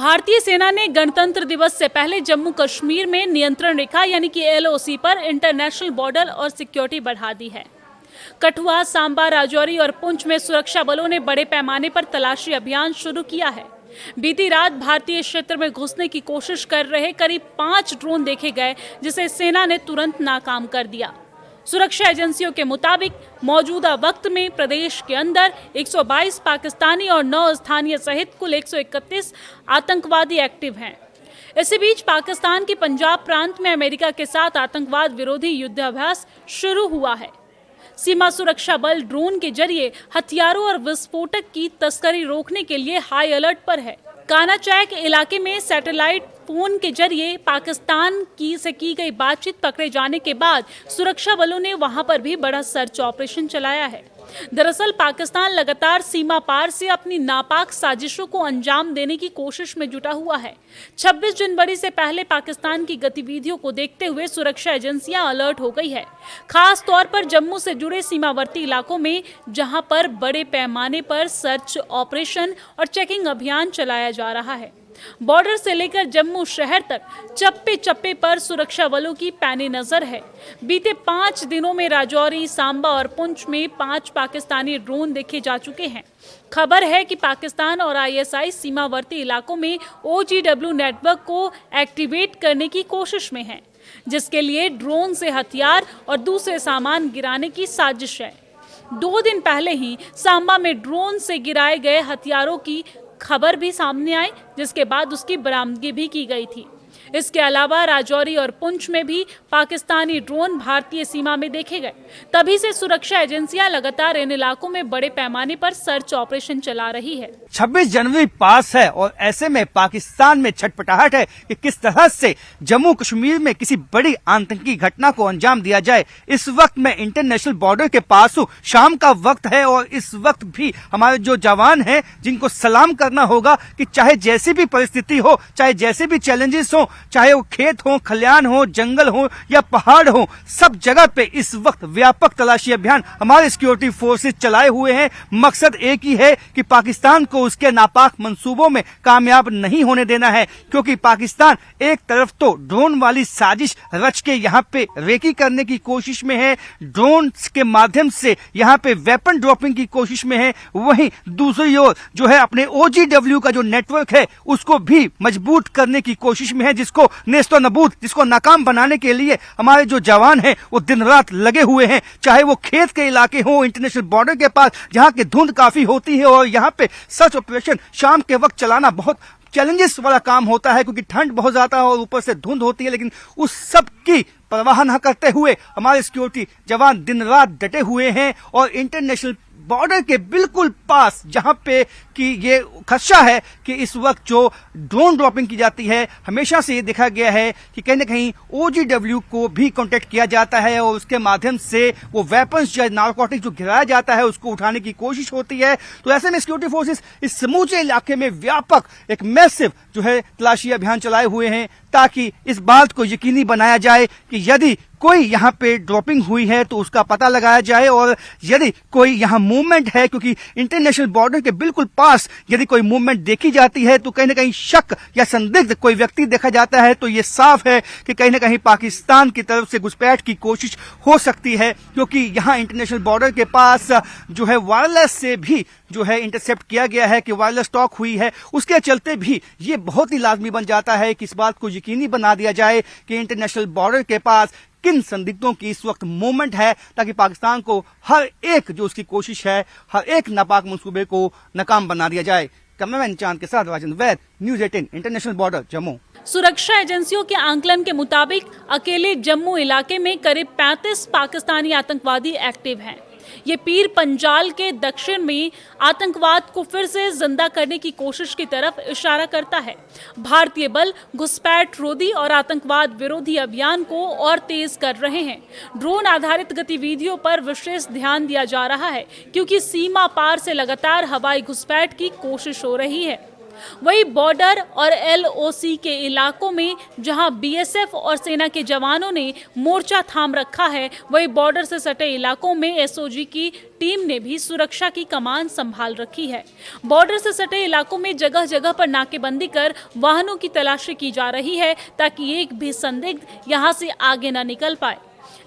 भारतीय सेना ने गणतंत्र दिवस से पहले जम्मू कश्मीर में नियंत्रण रेखा यानी कि LOC पर इंटरनेशनल बॉर्डर और सिक्योरिटी बढ़ा दी है। कठुआ, सांबा, राजौरी और पुंछ में सुरक्षा बलों ने बड़े पैमाने पर तलाशी अभियान शुरू किया है। बीती रात भारतीय क्षेत्र में घुसने की कोशिश कर रहे करीब 5 ड्रोन देखे गए, जिसे सेना ने तुरंत नाकाम कर दिया। सुरक्षा एजेंसियों के मुताबिक मौजूदा वक्त में प्रदेश के अंदर 122 पाकिस्तानी और 9 स्थानीय सहित कुल 131 आतंकवादी एक्टिव हैं। इसी बीच पाकिस्तान के पंजाब प्रांत में अमेरिका के साथ आतंकवाद विरोधी युद्धाभ्यास शुरू हुआ है। सीमा सुरक्षा बल ड्रोन के जरिए हथियारों और विस्फोटक की तस्करी रोकने के लिए हाई अलर्ट पर है। कानाचैक इलाके में सैटेलाइट फोन के जरिए पाकिस्तान से की गई बातचीत पकड़े जाने के बाद सुरक्षा बलों ने वहां पर भी बड़ा सर्च ऑपरेशन चलाया है। दरअसल पाकिस्तान लगातार सीमा पार से अपनी नापाक साजिशों को अंजाम देने की कोशिश में जुटा हुआ है। 26 जनवरी से पहले पाकिस्तान की गतिविधियों को देखते हुए सुरक्षा एजेंसियां अलर्ट हो गई है, खास तौर पर जम्मू से जुड़े सीमावर्ती इलाकों में, जहां पर बड़े पैमाने पर सर्च ऑपरेशन और चेकिंग अभियान चलाया जा रहा है। बॉर्डर से लेकर जम्मू शहर तक चप्पे चप्पे पर सुरक्षा बलों की पैनी नजर है। बीते 5 दिनों में राजौरी, सांबा और पुंछ में 5 पाकिस्तानी ड्रोन देखे जा चुके हैं। खबर है कि पाकिस्तान और ISI सीमावर्ती इलाकों में OGW नेटवर्क को एक्टिवेट करने की कोशिश में है, जिसके लिए ड्रोन से हथियार और दूसरे सामान गिराने की साजिश है। 2 दिन पहले ही सांबा में ड्रोन से गिराए गए हथियारों की खबर भी सामने आई, जिसके बाद उसकी बरामदगी भी की गई थी। इसके अलावा राजौरी और पुंछ में भी पाकिस्तानी ड्रोन भारतीय सीमा में देखे गए। तभी से सुरक्षा एजेंसियां लगातार इन इलाकों में बड़े पैमाने पर सर्च ऑपरेशन चला रही है। 26 जनवरी पास है और ऐसे में पाकिस्तान में छटपटाहट है कि किस तरह से जम्मू कश्मीर में किसी बड़ी आतंकी घटना को अंजाम दिया जाए। इस वक्त मैं इंटरनेशनल बॉर्डर के पास हूँ, शाम का वक्त है और इस वक्त भी हमारे जो जवान हैं, जिनको सलाम करना होगा कि चाहे जैसी भी परिस्थिति हो, चाहे जैसे भी चैलेंजेस हो, चाहे वो खेत हो, खलियान हो, जंगल हो या पहाड़ हो, सब जगह पे इस वक्त व्यापक तलाशी अभियान हमारे सिक्योरिटी फोर्सेस चलाए हुए हैं। मकसद एक ही है कि पाकिस्तान को उसके नापाक मंसूबों में कामयाब नहीं होने देना है, क्योंकि पाकिस्तान एक तरफ तो ड्रोन वाली साजिश रच के यहाँ पे रेकी करने की कोशिश में है, ड्रोन के माध्यम से यहाँ पे वेपन ड्रॉपिंग की कोशिश में है, वहीं दूसरी ओर जो है अपने OGW का जो नेटवर्क है उसको भी मजबूत करने की कोशिश में है, जिसको नेस्तो नबूद, जिसको नाकाम बनाने के लिए हमारे जो जवान हैं वो दिन रात लगे हुए हैं। चाहे वो खेत के इलाके हो, इंटरनेशनल बॉर्डर के पास जहां की धुंध काफी होती है और यहाँ पे सर्च ऑपरेशन शाम के वक्त चलाना बहुत चैलेंजेस वाला काम होता है, क्योंकि ठंड बहुत ज्यादा है और ऊपर से धुंध होती है। लेकिन उस सब की परवाह न करते हुए हमारे सिक्योरिटी जवान दिन रात डटे हुए हैं और इंटरनेशनल बॉर्डर के बिल्कुल पास जहां पे कि ये खदशा है कि इस वक्त जो ड्रोन ड्रॉपिंग की जाती है, हमेशा से ये देखा गया है कि कहीं न कहीं OGW को भी कांटेक्ट किया जाता है और उसके माध्यम से वो वेपन्स या नारकोटिक जो गिराया जाता है उसको उठाने की कोशिश होती है। तो ऐसे में सिक्योरिटी फोर्सेस इस समूचे इलाके में व्यापक एक मैसिव जो है तलाशी अभियान चलाए हुए हैं, ताकि इस बात को यकीनी बनाया जाए कि यदि कोई यहाँ पे ड्रॉपिंग हुई है तो उसका पता लगाया जाए, और यदि कोई यहाँ मूवमेंट है, क्योंकि इंटरनेशनल बॉर्डर के बिल्कुल पास यदि कोई मूवमेंट देखी जाती है तो कहीं न कहीं शक या संदिग्ध कोई व्यक्ति देखा जाता है तो ये साफ है कि कहीं न कहीं पाकिस्तान की तरफ से घुसपैठ की कोशिश हो सकती है, क्योंकि यहाँ इंटरनेशनल बॉर्डर के पास जो है वायरलेस से भी जो है इंटरसेप्ट किया गया है कि वायरलेस टॉक हुई है। उसके चलते भी ये बहुत ही लाजमी बन जाता है कि इस बात को यकीनी बना दिया जाए कि इंटरनेशनल बॉर्डर के पास किन संदिग्धों की इस वक्त मूवमेंट है, ताकि पाकिस्तान को हर एक जो उसकी कोशिश है, हर एक नापाक मंसूबे को नाकाम बना दिया जाए। कैमरामैन चांद के साथ Rajan Vaid, news 18 international border Jammu. सुरक्षा एजेंसियों के आंकलन के मुताबिक अकेले जम्मू इलाके में करीब 35 पाकिस्तानी आतंकवादी एक्टिव हैं। ये पीर पंजाल के दक्षिण में आतंकवाद को फिर से जिंदा करने की कोशिश की तरफ इशारा करता है। भारतीय बल घुसपैठ रोधी और आतंकवाद विरोधी अभियान को और तेज कर रहे हैं। ड्रोन आधारित गतिविधियों पर विशेष ध्यान दिया जा रहा है, क्योंकि सीमा पार से लगातार हवाई घुसपैठ की कोशिश हो रही है। वही बॉर्डर और LOC के इलाकों में जहां BSF और सेना के जवानों ने मोर्चा थाम रखा है, वही बॉर्डर से सटे इलाकों में SOG की टीम ने भी सुरक्षा की कमान संभाल रखी है। बॉर्डर से सटे इलाकों में जगह जगह पर नाकेबंदी कर वाहनों की तलाशी की जा रही है ताकि एक भी संदिग्ध यहां से आगे न निकल पाए।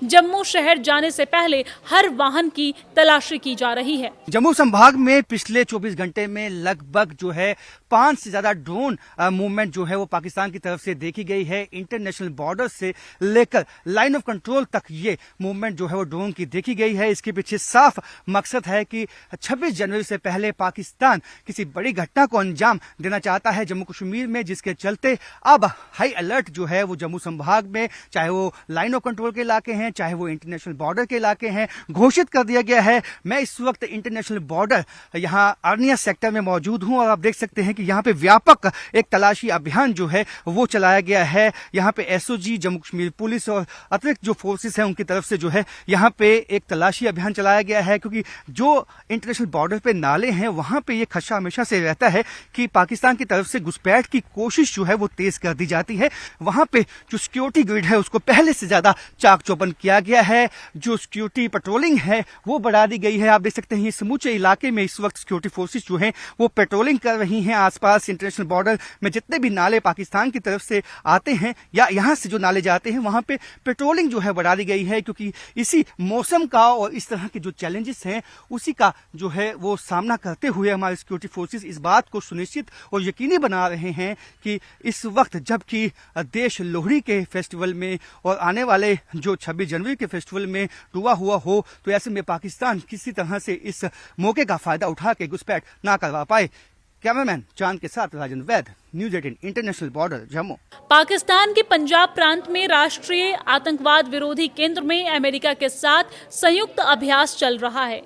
जम्मू शहर जाने से पहले हर वाहन की तलाशी की जा रही है। जम्मू संभाग में पिछले 24 घंटे में लगभग जो है 5 से ज्यादा ड्रोन मूवमेंट जो है वो पाकिस्तान की तरफ से देखी गई है। इंटरनेशनल बॉर्डर से लेकर लाइन ऑफ कंट्रोल तक ये मूवमेंट जो है वो ड्रोन की देखी गई है। इसके पीछे साफ मकसद है कि 26 जनवरी से पहले पाकिस्तान किसी बड़ी घटना को अंजाम देना चाहता है जम्मू कश्मीर में, जिसके चलते अब हाई अलर्ट जो है वो जम्मू संभाग में, चाहे वो लाइन ऑफ कंट्रोल के इलाके हैं, चाहे वो इंटरनेशनल बॉर्डर के इलाके हैं, घोषित कर दिया गया है। मैं इस वक्त इंटरनेशनल बॉर्डर यहाँ आर्निया सेक्टर में मौजूद हूँ और आप देख सकते हैं कि यहाँ पे व्यापक एक तलाशी अभियान जो है वो चलाया गया है। यहाँ पे SOG, जम्मू कश्मीर पुलिस और अतिरिक्त जो फोर्सेस हैं उनकी तरफ से जो है यहाँ पे एक तलाशी अभियान चलाया गया है, क्योंकि जो इंटरनेशनल बॉर्डर पे नाले हैं वहां पे ये खदशा हमेशा से रहता है कि पाकिस्तान की तरफ से घुसपैठ की कोशिश जो है वो तेज कर दी जाती है। वहां पे जो सिक्योरिटी ग्रिड है उसको पहले से ज्यादा चाक चौबंद किया गया है। जो सिक्योरिटी पेट्रोलिंग है वो बढ़ा दी गई है। आप देख सकते हैं समूचे इलाके में इस वक्त सिक्योरिटी फोर्सेस जो हैं वो पेट्रोलिंग कर रही हैं। आसपास इंटरनेशनल बॉर्डर में जितने भी नाले पाकिस्तान की तरफ से आते हैं या यहां से जो नाले जाते हैं वहां पे पेट्रोलिंग जो है बढ़ा दी गई है, क्योंकि इसी मौसम का और इस तरह के जो चैलेंजेस हैं उसी का जो है वो सामना करते हुए हमारे सिक्योरिटी फोर्सेस इस बात को सुनिश्चित और यकीनी बना रहे हैं कि इस वक्त जबकि देश लोहड़ी के फेस्टिवल में और आने वाले जो 26 जनवरी के फेस्टिवल में डूबा हुआ हो, तो ऐसे में पाकिस्तान किसी तरह से इस मौके का फायदा उठा के घुसपैठ ना करवा पाए। कैमरामैन चांद के साथ Rajan Vaid, news 18 international border Jammu. Pakistan के पंजाब प्रांत में राष्ट्रीय आतंकवाद विरोधी केंद्र में अमेरिका के साथ संयुक्त अभ्यास चल रहा है।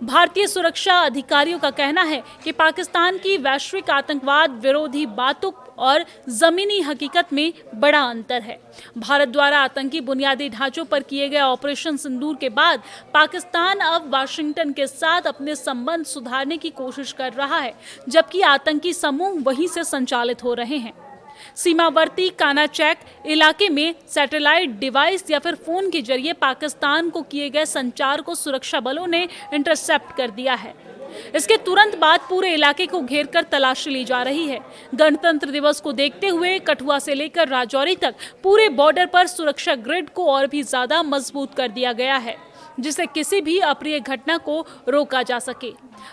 भारतीय सुरक्षा अधिकारियों का कहना है कि पाकिस्तान की वैश्विक आतंकवाद विरोधी बातों और जमीनी हकीकत में बड़ा अंतर है। भारत द्वारा आतंकी बुनियादी ढांचों पर किए गए ऑपरेशन सिंदूर के बाद पाकिस्तान अब वाशिंगटन के साथ अपने संबंध सुधारने की कोशिश कर रहा है, जबकि आतंकी समूह वहीं से संचालित हो रहे हैं। सीमावर्ती कानाचैक इलाके में सैटेलाइट डिवाइस या फिर फोन के जरिए पाकिस्तान को किए गए संचार को सुरक्षा बलों ने इंटरसेप्ट कर दिया है। इसके तुरंत बाद पूरे इलाके को घेरकर तलाशी ली जा रही है। गणतंत्र दिवस को देखते हुए कठुआ से लेकर राजौरी तक पूरे बॉर्डर पर सुरक्षा ग्रिड को और भी ज्यादा मजबूत कर दिया गया है, जिससे किसी भी अप्रिय घटना को रोका जा सके।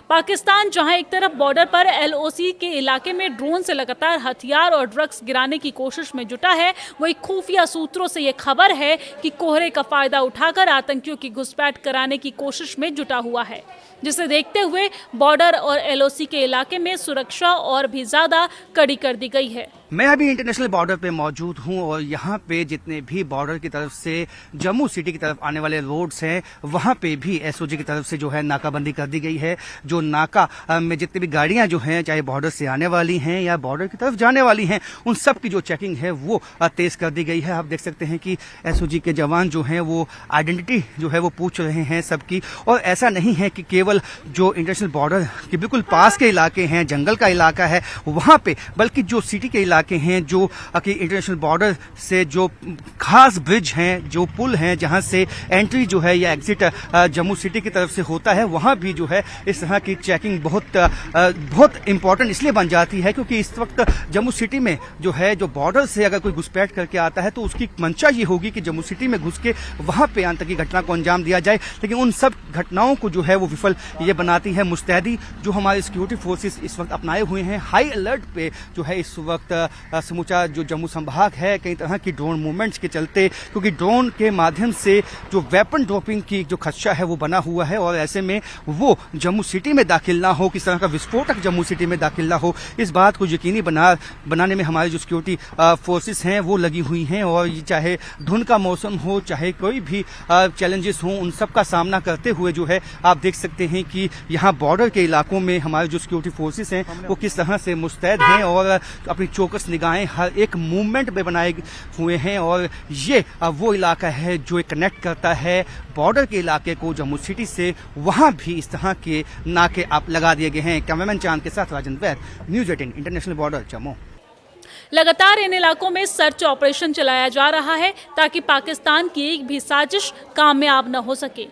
पाकिस्तान जहां एक तरफ बॉर्डर पर LOC के इलाके में ड्रोन से लगातार हथियार और ड्रग्स गिराने की कोशिश में जुटा है, वहीं खुफिया सूत्रों से यह खबर है कि कोहरे का फायदा उठाकर आतंकियों की घुसपैठ कराने की कोशिश में जुटा हुआ है, जिसे देखते हुए बॉर्डर और LOC के इलाके में सुरक्षा और भी ज्यादा कड़ी कर दी गई है। मैं अभी इंटरनेशनल बॉर्डर पे मौजूद हूं और यहाँ पे जितने भी बॉर्डर की तरफ से जम्मू सिटी की तरफ आने वाले रोड्स हैं वहाँ पे भी SOG की तरफ से जो है नाकाबंदी कर दी गई है। जो नाका में जितनी भी गाड़ियां जो हैं, चाहे बॉर्डर से आने वाली हैं या बॉर्डर की तरफ जाने वाली हैं, उन सब की जो चेकिंग है वो तेज कर दी गई है। आप देख सकते हैं कि SOG के जवान जो हैं वो आइडेंटिटी जो है वो पूछ रहे हैं सबकी। और ऐसा नहीं है कि केवल जो इंटरनेशनल बॉर्डर के बिल्कुल पास के इलाके हैं, जंगल का इलाका है वहाँ पे, बल्कि जो सिटी के इलाके हैं, जो कि इंटरनेशनल बॉर्डर से जो खास ब्रिज हैं, जो पुल हैं जहां से एंट्री जो है या एग्जिट जम्मू सिटी की तरफ से होता है, वहां भी जो है इस तरह की चेकिंग बहुत इंपॉर्टेंट इसलिए बन जाती है क्योंकि इस वक्त जम्मू सिटी में जो है जो बॉर्डर से अगर कोई घुसपैठ करके आता है तो उसकी मंशा ये होगी कि जम्मू सिटी में घुस के वहां पे आतंकी घटना को अंजाम दिया जाए। लेकिन उन सब घटनाओं को जो है वो विफल ये बनाती है मुस्तैदी जो हमारे सिक्योरिटी फोर्सेस इस वक्त अपनाए हुए हैं। हाई अलर्ट पे जो है इस वक्त समूचा जो जम्मू संभाग है कई तरह की ड्रोन मूवमेंट्स के चलते, क्योंकि ड्रोन के माध्यम से जो वेपन ड्रॉपिंग की जो खदशा है वो बना हुआ है और ऐसे में वो जम्मू सिटी में दाखिल ना हो, किस तरह का विस्फोटक जम्मू सिटी में दाखिल ना हो, इस बात को यकीनी बनाने में हमारे जो सिक्योरिटी फोर्सेस हैं वो लगी हुई हैं। और ये चाहे धुंध का मौसम हो, चाहे कोई भी चैलेंजेस हों, उन सब का सामना करते हुए जो है आप देख सकते हैं कि यहाँ बॉर्डर के इलाकों में हमारे जो सिक्योरिटी फोर्सेस हैं वो किस तरह से मुस्तैद हैं और अपनी चौकस निगाहें हर एक मूवमेंट में बनाए हुए हैं। और ये वो इलाका है जो कनेक्ट करता है बॉर्डर के इलाके को जम्मू सिटी से। वहां भी इस तरह के नाके आप लगा दिए गए हैं। कैमरामैन चांद के साथ राजेंद्र वैद, न्यूज़ 18 इंटरनेशनल बॉर्डर जम्मू। लगातार इन इलाकों में सर्च ऑपरेशन चलाया जा रहा है ताकि पाकिस्तान की एक भी साजिश कामयाब न हो सके।